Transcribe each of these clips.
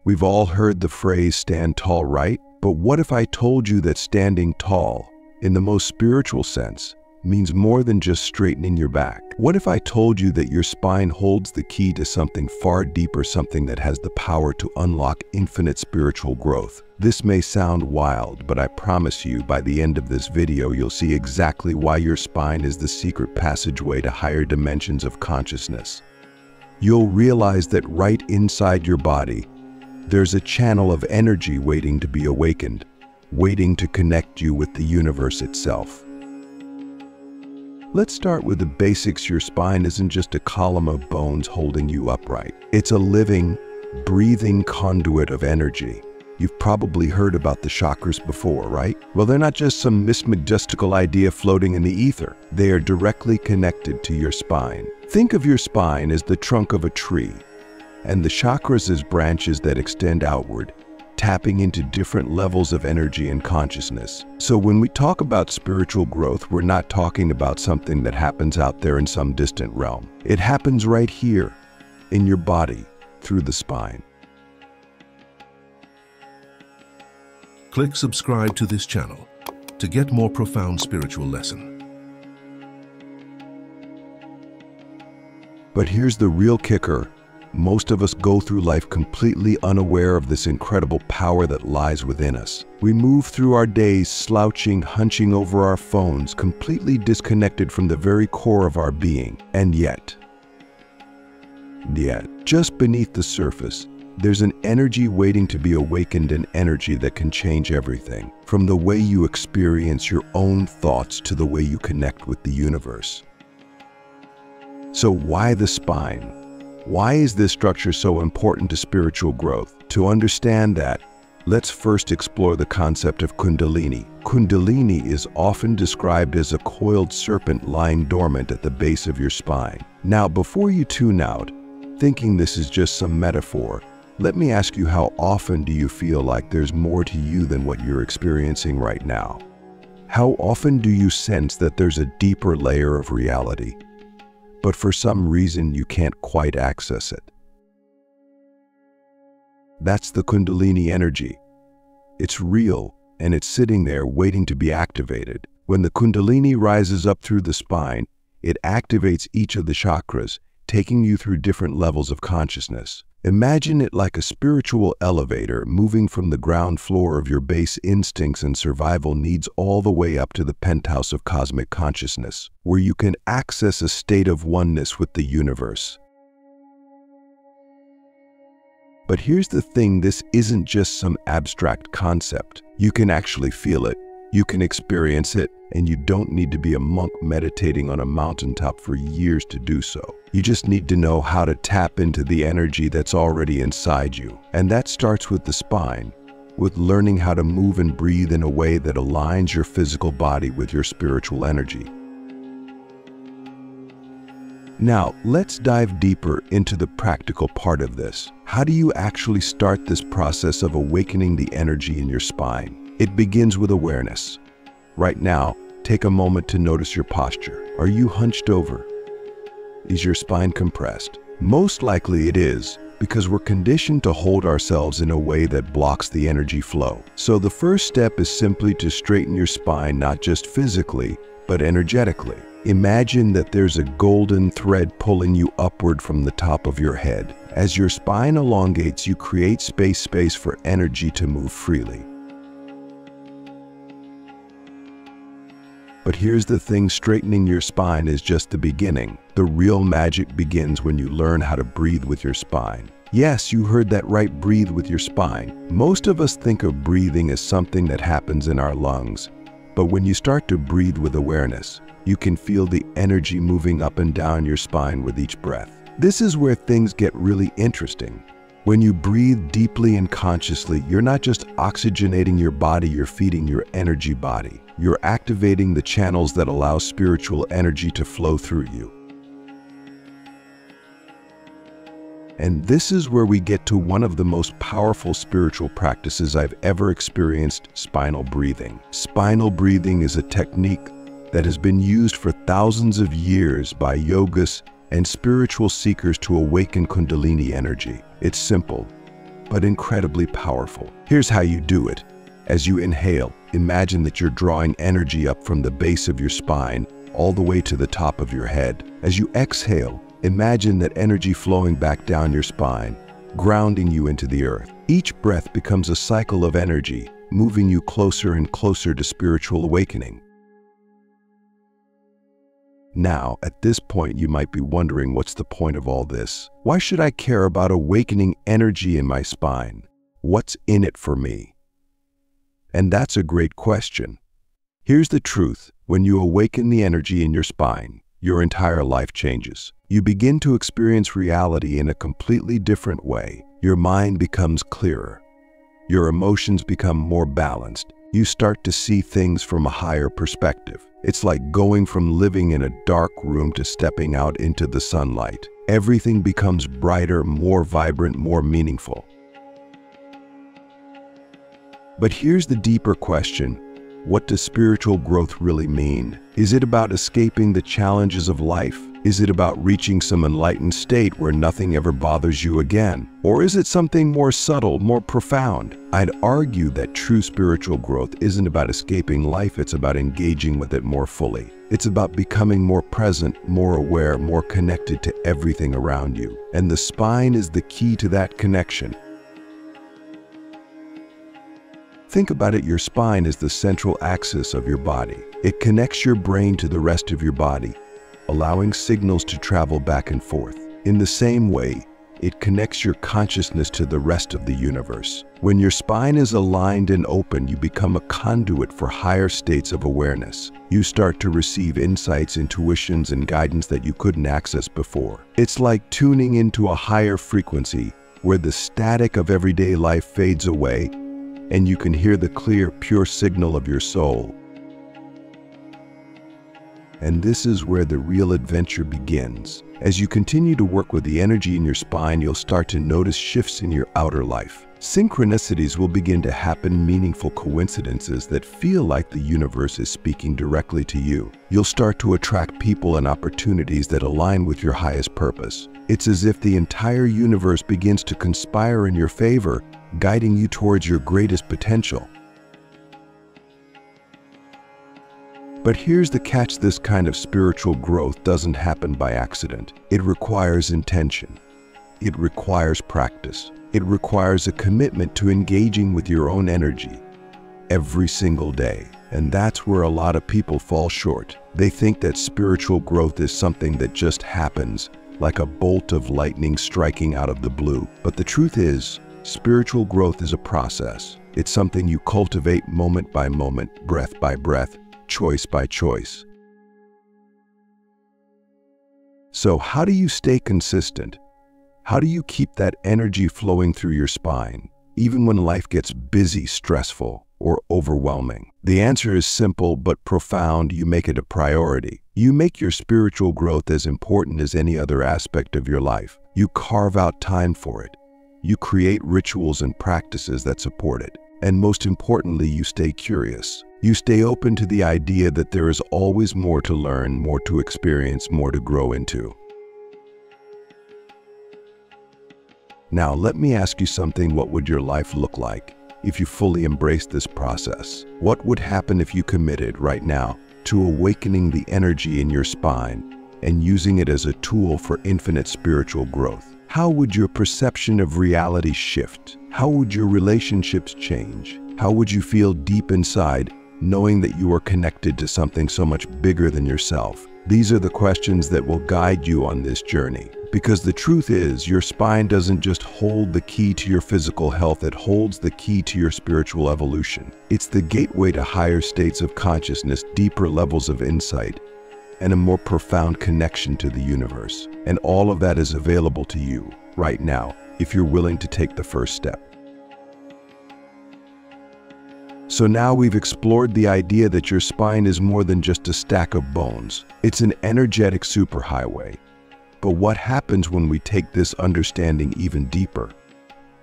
We've all heard the phrase stand tall, right? But what if I told you that standing tall, in the most spiritual sense, means more than just straightening your back? What if I told you that your spine holds the key to something far deeper, something that has the power to unlock infinite spiritual growth? This may sound wild, but I promise you by the end of this video, you'll see exactly why your spine is the secret passageway to higher dimensions of consciousness. You'll realize that right inside your body, there's a channel of energy waiting to be awakened, waiting to connect you with the universe itself. Let's start with the basics. Your spine isn't just a column of bones holding you upright. It's a living, breathing conduit of energy. You've probably heard about the chakras before, right? Well, they're not just some mystical idea floating in the ether. They are directly connected to your spine. Think of your spine as the trunk of a tree, and the chakras as branches that extend outward, tapping into different levels of energy and consciousness. So when we talk about spiritual growth, we're not talking about something that happens out there in some distant realm. It happens right here, in your body, through the spine. Click subscribe to this channel to get more profound spiritual lesson. But here's the real kicker. Most of us go through life completely unaware of this incredible power that lies within us. We move through our days slouching, hunching over our phones, completely disconnected from the very core of our being. And yet, just beneath the surface, there's an energy waiting to be awakened, an energy that can change everything, from the way you experience your own thoughts to the way you connect with the universe. So why the spine? Why is this structure so important to spiritual growth? To understand that, let's first explore the concept of Kundalini. Kundalini is often described as a coiled serpent lying dormant at the base of your spine. Now, before you tune out, thinking this is just some metaphor, let me ask you, how often do you feel like there's more to you than what you're experiencing right now? How often do you sense that there's a deeper layer of reality, but for some reason you can't quite access it? That's the Kundalini energy. It's real, and it's sitting there waiting to be activated. When the Kundalini rises up through the spine, it activates each of the chakras, taking you through different levels of consciousness. Imagine it like a spiritual elevator moving from the ground floor of your base instincts and survival needs all the way up to the penthouse of cosmic consciousness, where you can access a state of oneness with the universe. But here's the thing, this isn't just some abstract concept. You can actually feel it, you can experience it, and you don't need to be a monk meditating on a mountaintop for years to do so. You just need to know how to tap into the energy that's already inside you. And that starts with the spine, with learning how to move and breathe in a way that aligns your physical body with your spiritual energy. Now, let's dive deeper into the practical part of this. How do you actually start this process of awakening the energy in your spine? It begins with awareness. Right now, take a moment to notice your posture. Are you hunched over? Is your spine compressed? Most likely it is, because we're conditioned to hold ourselves in a way that blocks the energy flow. So the first step is simply to straighten your spine, not just physically, but energetically. Imagine that there's a golden thread pulling you upward from the top of your head. As your spine elongates, you create space for energy to move freely. But here's the thing, straightening your spine is just the beginning. The real magic begins when you learn how to breathe with your spine. Yes, you heard that right, breathe with your spine. Most of us think of breathing as something that happens in our lungs. But when you start to breathe with awareness, you can feel the energy moving up and down your spine with each breath. This is where things get really interesting. When you breathe deeply and consciously, you're not just oxygenating your body, you're feeding your energy body. You're activating the channels that allow spiritual energy to flow through you. And this is where we get to one of the most powerful spiritual practices I've ever experienced, spinal breathing. Spinal breathing is a technique that has been used for thousands of years by yogas and spiritual seekers to awaken Kundalini energy. It's simple. but incredibly powerful. Here's how you do it. As you inhale, imagine that you're drawing energy up from the base of your spine all the way to the top of your head. As you exhale, imagine that energy flowing back down your spine, grounding you into the earth. Each breath becomes a cycle of energy, moving you closer and closer to spiritual awakening. Now, at this point, you might be wondering, what's the point of all this? Why should I care about awakening energy in my spine? What's in it for me? And that's a great question. Here's the truth. When you awaken the energy in your spine, your entire life changes. You begin to experience reality in a completely different way. Your mind becomes clearer. Your emotions become more balanced. You start to see things from a higher perspective. It's like going from living in a dark room to stepping out into the sunlight. Everything becomes brighter, more vibrant, more meaningful. But here's the deeper question. What does spiritual growth really mean? Is it about escaping the challenges of life? Is it about reaching some enlightened state where nothing ever bothers you again? Or is it something more subtle, more profound? I'd argue that true spiritual growth isn't about escaping life, it's about engaging with it more fully. It's about becoming more present, more aware, more connected to everything around you. And the spine is the key to that connection. Think about it, your spine is the central axis of your body. It connects your brain to the rest of your body, allowing signals to travel back and forth. In the same way, it connects your consciousness to the rest of the universe. When your spine is aligned and open, you become a conduit for higher states of awareness. You start to receive insights, intuitions, and guidance that you couldn't access before. It's like tuning into a higher frequency where the static of everyday life fades away and you can hear the clear, pure signal of your soul. And this is where the real adventure begins. As you continue to work with the energy in your spine, you'll start to notice shifts in your outer life. Synchronicities will begin to happen, meaningful coincidences that feel like the universe is speaking directly to you. You'll start to attract people and opportunities that align with your highest purpose. It's as if the entire universe begins to conspire in your favor, guiding you towards your greatest potential. But here's the catch: this kind of spiritual growth doesn't happen by accident. It requires intention. It requires practice. It requires a commitment to engaging with your own energy every single day. And that's where a lot of people fall short. They think that spiritual growth is something that just happens, like a bolt of lightning striking out of the blue. But the truth is, spiritual growth is a process. It's something you cultivate moment by moment, breath by breath, choice by choice. So how do you stay consistent? How do you keep that energy flowing through your spine, even when life gets busy, stressful, or overwhelming? The answer is simple but profound. You make it a priority. You make your spiritual growth as important as any other aspect of your life. You carve out time for it. You create rituals and practices that support it. And most importantly, you stay curious. You stay open to the idea that there is always more to learn, more to experience, more to grow into. Now, let me ask you something. What would your life look like if you fully embraced this process? What would happen if you committed right now to awakening the energy in your spine and using it as a tool for infinite spiritual growth? How would your perception of reality shift? How would your relationships change? How would you feel deep inside, knowing that you are connected to something so much bigger than yourself? These are the questions that will guide you on this journey. Because the truth is, your spine doesn't just hold the key to your physical health, it holds the key to your spiritual evolution. It's the gateway to higher states of consciousness, deeper levels of insight, and a more profound connection to the universe. And all of that is available to you right now, if you're willing to take the first step. So now we've explored the idea that your spine is more than just a stack of bones. It's an energetic superhighway. But what happens when we take this understanding even deeper?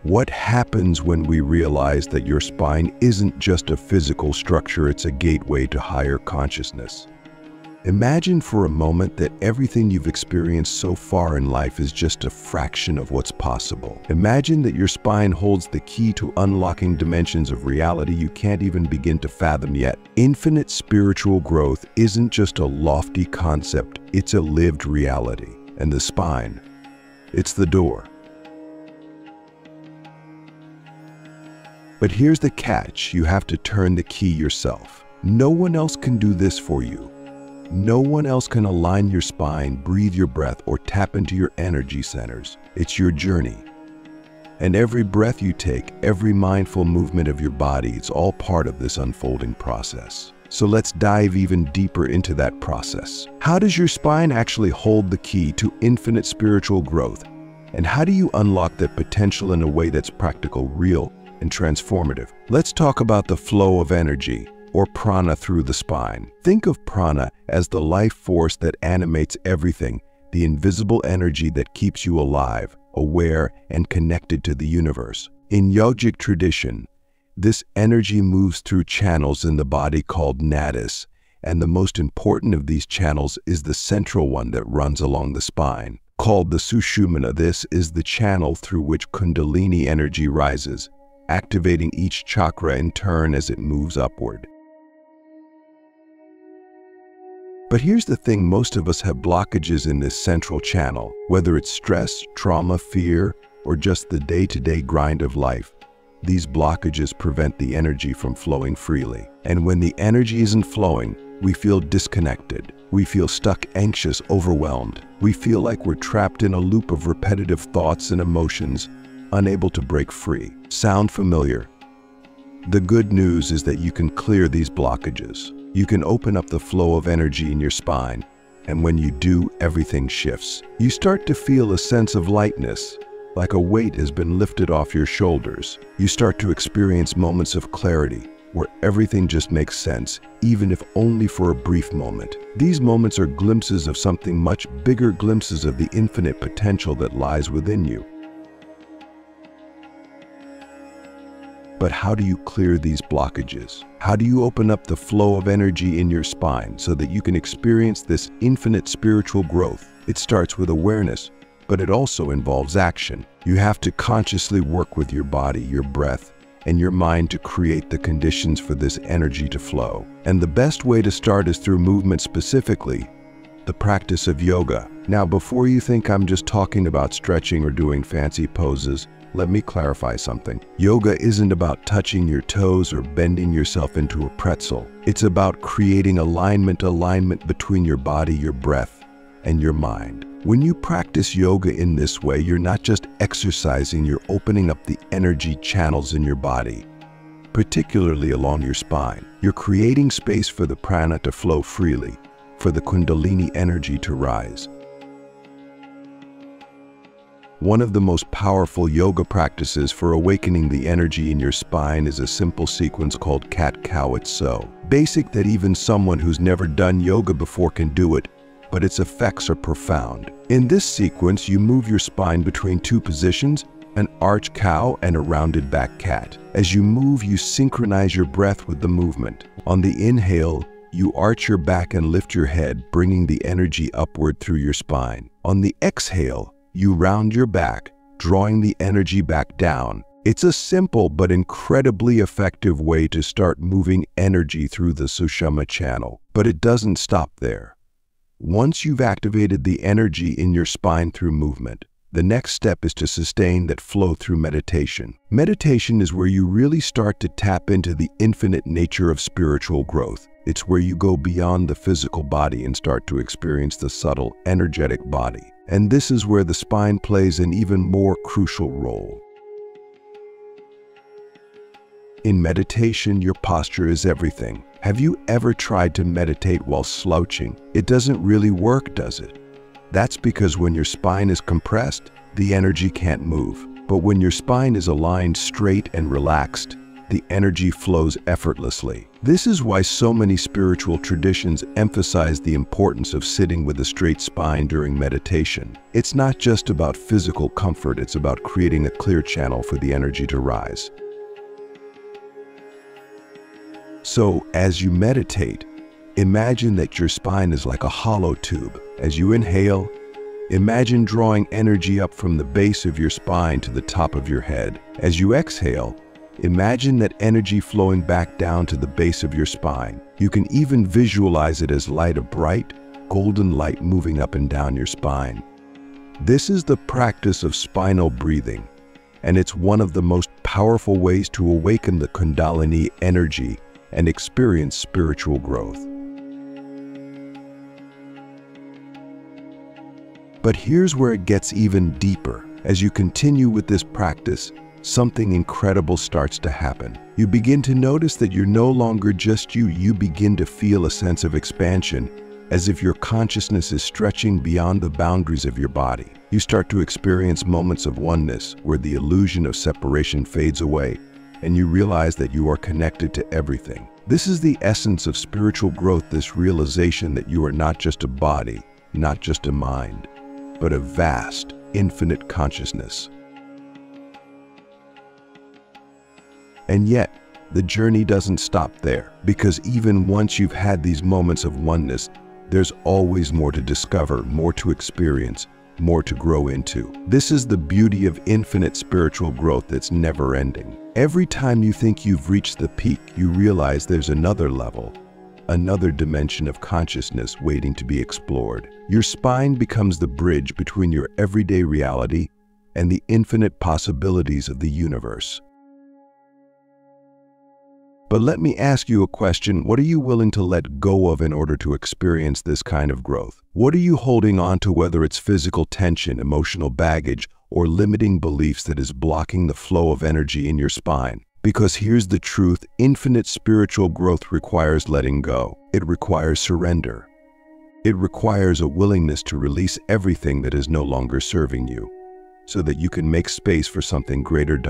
What happens when we realize that your spine isn't just a physical structure, it's a gateway to higher consciousness? Imagine for a moment that everything you've experienced so far in life is just a fraction of what's possible. Imagine that your spine holds the key to unlocking dimensions of reality you can't even begin to fathom yet. Infinite spiritual growth isn't just a lofty concept, it's a lived reality. And the spine, it's the door. But here's the catch: you have to turn the key yourself. No one else can do this for you. No one else can align your spine, breathe your breath, or tap into your energy centers. It's your journey. And every breath you take, every mindful movement of your body, it's all part of this unfolding process. So let's dive even deeper into that process. How does your spine actually hold the key to infinite spiritual growth? And how do you unlock that potential in a way that's practical, real, and transformative? Let's talk about the flow of energy, or prana, through the spine. Think of prana as the life force that animates everything, the invisible energy that keeps you alive, aware, and connected to the universe. In yogic tradition, this energy moves through channels in the body called nadis, and the most important of these channels is the central one that runs along the spine. Called the sushumna, this is the channel through which Kundalini energy rises, activating each chakra in turn as it moves upward. But here's the thing: most of us have blockages in this central channel, whether it's stress, trauma, fear, or just the day-to-day grind of life. These blockages prevent the energy from flowing freely. And when the energy isn't flowing, we feel disconnected. We feel stuck, anxious, overwhelmed. We feel like we're trapped in a loop of repetitive thoughts and emotions, unable to break free. Sound familiar? The good news is that you can clear these blockages. You can open up the flow of energy in your spine, and when you do, everything shifts. You start to feel a sense of lightness, like a weight has been lifted off your shoulders. You start to experience moments of clarity, where everything just makes sense, even if only for a brief moment. These moments are glimpses of something much bigger, glimpses of the infinite potential that lies within you. But how do you clear these blockages? How do you open up the flow of energy in your spine so that you can experience this infinite spiritual growth? It starts with awareness, but it also involves action. You have to consciously work with your body, your breath, and your mind to create the conditions for this energy to flow. And the best way to start is through movement, specifically the practice of yoga. Now, before you think I'm just talking about stretching or doing fancy poses, let me clarify something. Yoga isn't about touching your toes or bending yourself into a pretzel. It's about creating alignment between your body, your breath, and your mind. When you practice yoga in this way, you're not just exercising, you're opening up the energy channels in your body, particularly along your spine. You're creating space for the prana to flow freely, for the Kundalini energy to rise. One of the most powerful yoga practices for awakening the energy in your spine is a simple sequence called cat-cow. It's so basic that even someone who's never done yoga before can do it, but its effects are profound. In this sequence, you move your spine between two positions, an arched cow and a rounded back cat. As you move, you synchronize your breath with the movement. On the inhale, you arch your back and lift your head, bringing the energy upward through your spine. On the exhale, you round your back, drawing the energy back down. It's a simple but incredibly effective way to start moving energy through the Sushumna channel. But it doesn't stop there. Once you've activated the energy in your spine through movement, the next step is to sustain that flow through meditation. Meditation is where you really start to tap into the infinite nature of spiritual growth. It's where you go beyond the physical body and start to experience the subtle, energetic body. And this is where the spine plays an even more crucial role. In meditation, your posture is everything. Have you ever tried to meditate while slouching? It doesn't really work, does it? That's because when your spine is compressed, the energy can't move. But when your spine is aligned, straight, and relaxed, the energy flows effortlessly. This is why so many spiritual traditions emphasize the importance of sitting with a straight spine during meditation. It's not just about physical comfort, it's about creating a clear channel for the energy to rise. So, as you meditate, Imagine that your spine is like a hollow tube. As you inhale, imagine drawing energy up from the base of your spine to the top of your head. As you exhale, imagine that energy flowing back down to the base of your spine. You can even visualize it as light, a bright, golden light moving up and down your spine. This is the practice of spinal breathing, and it's one of the most powerful ways to awaken the Kundalini energy and experience spiritual growth. But here's where it gets even deeper. As you continue with this practice, something incredible starts to happen. You begin to notice that you're no longer just you. You begin to feel a sense of expansion, as if your consciousness is stretching beyond the boundaries of your body. You start to experience moments of oneness where the illusion of separation fades away, and you realize that you are connected to everything. This is the essence of spiritual growth, this realization that you are not just a body, not just a mind, but a vast, infinite consciousness. And yet, the journey doesn't stop there, because even once you've had these moments of oneness, there's always more to discover, more to experience, more to grow into. This is the beauty of infinite spiritual growth that's never ending. Every time you think you've reached the peak, you realize there's another level, another dimension of consciousness waiting to be explored. Your spine becomes the bridge between your everyday reality and the infinite possibilities of the universe. But let me ask you a question. What are you willing to let go of in order to experience this kind of growth? What are you holding on to, whether it's physical tension, emotional baggage, or limiting beliefs that is blocking the flow of energy in your spine? Because here's the truth, infinite spiritual growth requires letting go. It requires surrender. It requires a willingness to release everything that is no longer serving you, so that you can make space for something greater.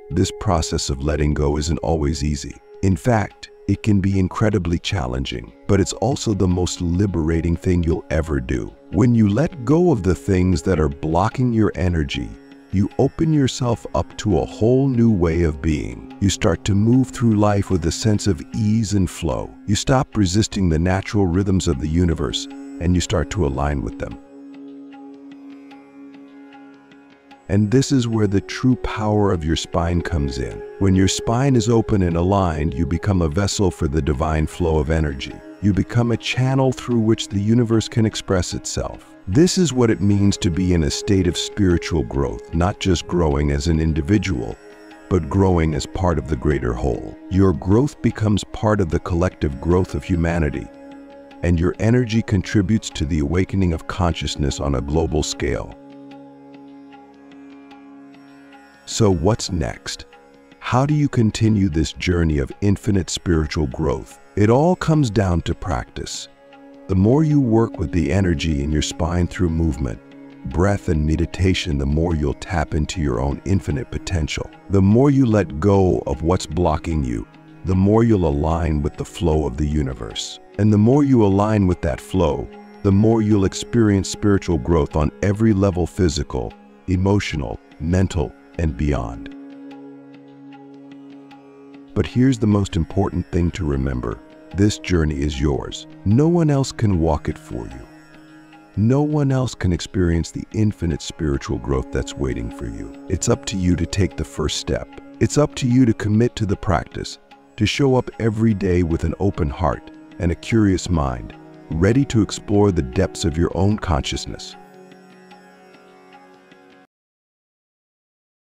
This process of letting go isn't always easy. In fact, it can be incredibly challenging, but it's also the most liberating thing you'll ever do. When you let go of the things that are blocking your energy, you open yourself up to a whole new way of being. You start to move through life with a sense of ease and flow. You stop resisting the natural rhythms of the universe, and you start to align with them. And this is where the true power of your spine comes in. When your spine is open and aligned, you become a vessel for the divine flow of energy. You become a channel through which the universe can express itself. This is what it means to be in a state of spiritual growth, not just growing as an individual, but growing as part of the greater whole. Your growth becomes part of the collective growth of humanity, and your energy contributes to the awakening of consciousness on a global scale. So what's next? How do you continue this journey of infinite spiritual growth? It all comes down to practice. The more you work with the energy in your spine through movement, breath, and meditation, the more you'll tap into your own infinite potential. The more you let go of what's blocking you, the more you'll align with the flow of the universe. And the more you align with that flow, the more you'll experience spiritual growth on every level: physical, emotional, mental, and beyond. But here's the most important thing to remember. This journey is yours. No one else can walk it for you. No one else can experience the infinite spiritual growth that's waiting for you. It's up to you to take the first step. It's up to you to commit to the practice, to show up every day with an open heart and a curious mind, ready to explore the depths of your own consciousness.